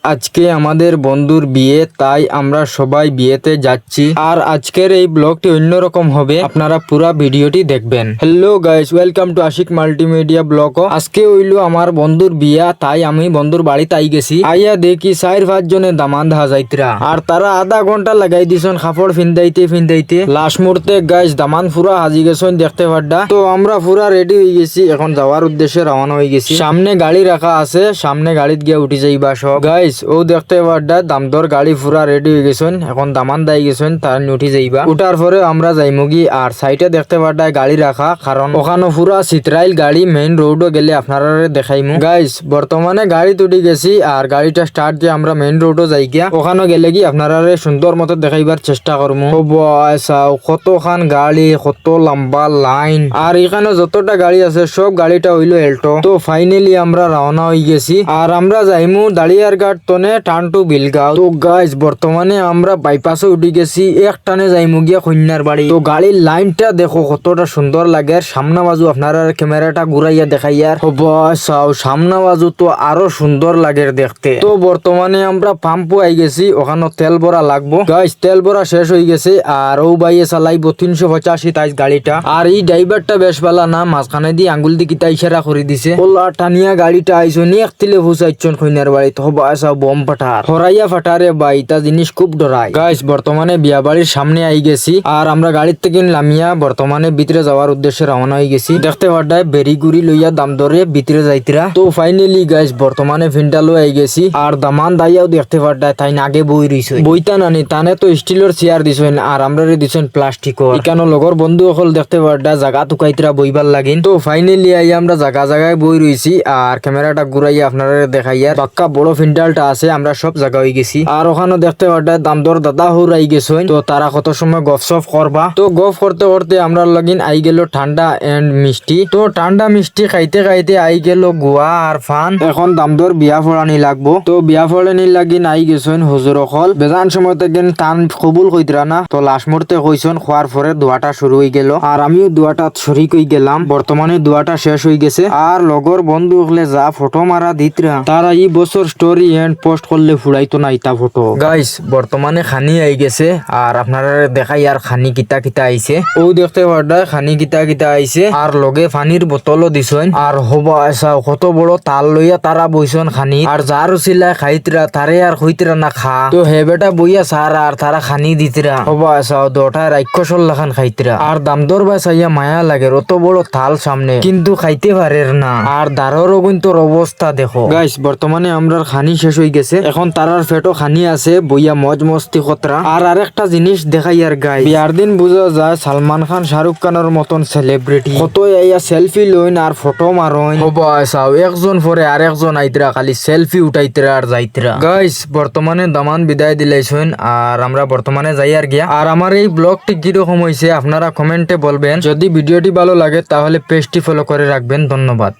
আজকে আমাদের বন্ধুর বিয়ে, তাই আমরা সবাই বিয়েতে যাচ্ছি। আর আজকের এই ব্লগটি অন্যরকম হবে, আপনারা পুরা ভিডিওটি দেখবেন। Hello guys, welcome to Ashik multimedia blog. আজকে হইলো আমার বন্ধুর বিয়া, তাই আমি বন্ধুর বাড়িতে আই গেছি। আইয়া দেখি 4-5 জনে দামান দেখা যাইতরা, আর তারা আধা ঘন্টা লাগাই দিছেন কাপড় ফিন্দাইতে। লাস্ট মুহূর্তে গাইস দামান পুরা হাজি গেছেন দেখতে পাড্ডা। তো আমরা পুরা রেডি হয়ে গেছি, এখন যাওয়ার উদ্দেশ্যে রওনা হয়ে গেছি। সামনে গাড়ি রাখা আছে, সামনে গাড়িতে গিয়ে উঠি যাইবা সব। গাইস ও দেখতে পাড্ডা দামদর গাড়ি পুরা রেডি হয়ে গেছেন, এখন দামান দাই গেছেন, তার উঠি যাইবা। উঠার পরে আমরা যাইমুগি। আর সাইডে দেখতে পাড্ডা গাড়ি রাখা, কারণ ওখানে পুরা সিতরাইল গাড়ি, মেইন রোডও গেলে আপনারা দেখাইমু। গাইস বর্তমানে গাড়ি তুটি গেছি, আর গাড়িটা স্টার্ট দিয়ে আমরা মেইন রোডও যাই গিয়া। ওখানে গেলে কি আপনারা সুন্দর মতো দেখাইবার চেষ্টা করবো। চাও কতখান গাড়ি, কত লম্বা লাইন, আর এখানে যতটা গাড়ি আছে সব গাড়িটা হইলো এল্টো। তো ফাইনালি আমরা রওনা হয়ে গেছি, আর আমরা যাইমু দাড়িয়ার ঘাট তনে টান টু বিলগাঁও। তো গাইস বর্তমানে আমরা বাইপাসে উঠে গেছি, এক টানে যাইমু গিয়া কন্যার বাড়ি। তো গাড়ির লাইনটা দেখো কতটা সুন্দর লাগে। সামনা বাজু আপনারা ক্যামেরাটা ঘুরাইয়া দেখাইয়ার চাও, সামনা বাজু তো আরো সুন্দর লাগে দেখতে। তো বর্তমানে আমরা পাম্পও আই গেছি, ওখানে তেল ভরা লাগবো। গাইস তেল ভরা শেষ হয়ে গেছে, আর ও বাইয়ে চালাইবো 385 তাইজ গাড়িটা। আর এই ড্রাইভারটা বেশ ভালো না, মাঝখানে দিয়ে আঙ্গুল দিয়ে কিতা ইশারা করে দিছে। ওলা টানিয়া গাড়িটা আইসো নি একতিলে ফুসাইছন কইনার বাড়ি। তো বাসা বম ফাটার হরাইয়া ফাটারে বাই, তা জিনিস খুব ডরায়। গাইস বর্তমানে বিয়া বাড়ির সামনে আই গেছি, আর আমরা গাড়ির থেকে নামিয়া বর্তমানে ভিতরে যাওয়ার উদ্দেশ্যে রওনা হয়ে গেছি। দেখতে পাড্ডায় বেরিগুড়ি লইয়া দাম ধরে ভিতরে যাইতরা। তো ফাইনালি গাইস বর্তমানে ফিন্টালো আই গেছি, আর দামান দাইয়াও দেখতে পাড্ডায় তাই আগে বই রইছে। বইতা নানি তানে তো স্টিলের চেয়ার দিছেন, আর আমরা দিছেন প্লাস্টিকর। এখানে লগর বন্ধু সকল দেখতে পাড্ডা জায়গা তুকাইতরা বইবার লাগিন। তো ফাইনালি আই আমরা জায়গায় বই রইছি, আর ক্যামেরাটা ঘুরাইয়া আপনারা দেখাইয়া পাক্কা বড় ফিন্টালটা আছে, আমরা সব জায়গা হয়ে গেছি। আর ওখানে দেখতে পাড্ডা দামদর দাদা হুরাই গেছেন। তো তারা কত সময় গফ সফ করবা। তো গফ করতে করতে আমরা লাগিন আই গেল ঠান্ডা এন্ড মিষ্টি। তো ঠান্ডা মিষ্টি খাইতে খাইতে আই গেল গোয়া আর ফান। এখন দামদর বিয়া ফড়ানি লাগবো। তো বিয়া ফড়ানি লাগিন আই গেছেন হুজুর অকল। বেজান সময় থেকে টান কবুল কইতরা না। তো লাস্ট মুহূর্তে কইছেন, খোয়ার পরে দোয়াটা শুরু হয়ে গেল, আর আমিও দোয়াটা শরিক হয়ে গেলাম। বর্তমানে দোয়াটা শেষ হয়ে গেছে, আর লগর বন্ধু হলে যা ফটো মারা দিতরা, তারা এই বছর স্টোরি এন্ড পোস্ট করলে ফুড়াইতো না ইতা ফটো। গাইস বর্তমানে খানি আই গেছে, আর আপনারা দেখাই আর খানি কিতা আইছে। ও দেখতে পাড্ডা খানি কিতা আইছে, আর লগে পানির বোতলও দিছেন। আর হবা চাও কত বড় তাল লইয়া তারা বইছেন খানি, আর যার উচিলায় খাইতরা তারে আর কইতরা না খা। তো হেবেটা বইয়া সার আর তারা খানি দিতরা। হবা চাও দোটায় রাক্ষসল লাখান খাইতরা। আর দামদর বা চাইয়া মায়া লাগে, অত বড় তাল সামনে কিন্তু খাইতে পারের না। আর দাররও কিন্তু অবস্থা দেখো। গাইস বর্তমানে আমরা খানি শেষ হয়ে গেছে, এখন তারার ফেটো খানি আছে বইয়া মজ মস্তি খতরা। আর আরেকটা জিনিস দেখাই আর গাইস, বিয়ার দিন বুঝা যায় সালমান খান শাহরুখ খানের মতন সেলিব্রিটি কত আইয়া সেলফি লইন আর ফটো মারইন। হবা চাও একজন পরে আর একজন আইতরা, খালি সেলফি উঠাইতরা আর যাইতরা। গাইস বর্তমানে দামান বিদায় দিলাইছেন, আর আমরা বর্তমানে যাই আর গিয়া। আর আমার এই ব্লগটি কিরকম হয়েছে আপনারা কমেন্টে বলবেন। যদি ভিডিওটি ভালো লাগে তাহলে পেজটি ফলো করে রাখবেন। ধন্যবাদ।